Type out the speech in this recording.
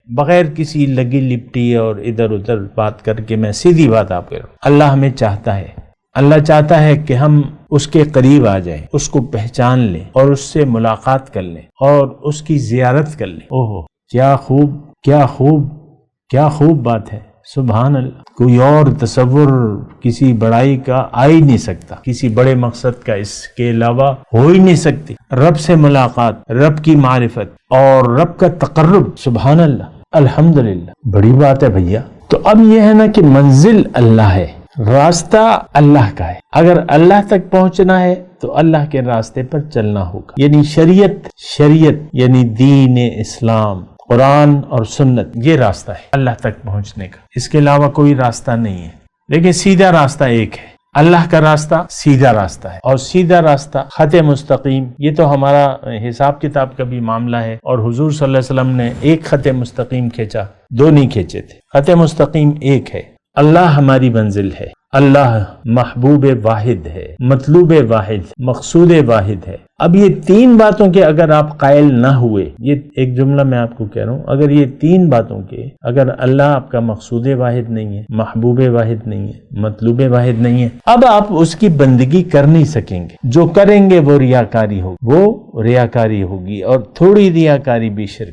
بغیر کسی لگی لپٹی اور ادھر ادھر بات کر کے میں سیدھی بات آپ کروں، اللہ ہمیں چاہتا ہے، اللہ چاہتا ہے کہ ہم اس کے قریب آ جائیں، اس کو پہچان لیں اور اس سے ملاقات کر لیں اور اس کی زیارت کر لیں۔ اوہ کیا خوب کیا خوب کیا خوب بات ہے، سبحان اللہ۔ کوئی اور تصور کسی بڑائی کا آ ہی نہیں سکتا، کسی بڑے مقصد کا اس کے علاوہ ہو ہی نہیں سکتی۔ رب سے ملاقات، رب کی معرفت اور رب کا تقرب، سبحان اللہ، الحمدللہ، بڑی بات ہے بھیا۔ تو اب یہ ہے نا کہ منزل اللہ ہے، راستہ اللہ کا ہے۔ اگر اللہ تک پہنچنا ہے تو اللہ کے راستے پر چلنا ہوگا، یعنی شریعت یعنی دین اسلام، قرآن اور سنت، یہ راستہ ہے اللہ تک پہنچنے کا، اس کے علاوہ کوئی راستہ نہیں ہے۔ لیکن سیدھا راستہ ایک ہے، اللہ کا راستہ سیدھا راستہ ہے، اور سیدھا راستہ خط مستقیم، یہ تو ہمارا حساب کتاب کا بھی معاملہ ہے، اور حضور صلی اللہ علیہ وسلم نے ایک خط مستقیم کھینچا، دو نہیں کھینچے تھے، خط مستقیم ایک ہے۔ اللہ ہماری منزل ہے، اللہ محبوب واحد ہے، مطلوب واحد، مقصود واحد ہے۔ اب یہ تین باتوں کے اگر آپ قائل نہ ہوئے، یہ ایک جملہ میں آپ کو کہہ رہا ہوں، اگر یہ تین باتوں کے، اگر اللہ آپ کا مقصود واحد نہیں ہے، محبوب واحد نہیں ہے، مطلوب واحد نہیں ہے، اب آپ اس کی بندگی کر نہیں سکیں گے۔ جو کریں گے وہ ریاکاری ہوگی، اور تھوڑی ریاکاری بھی شرک۔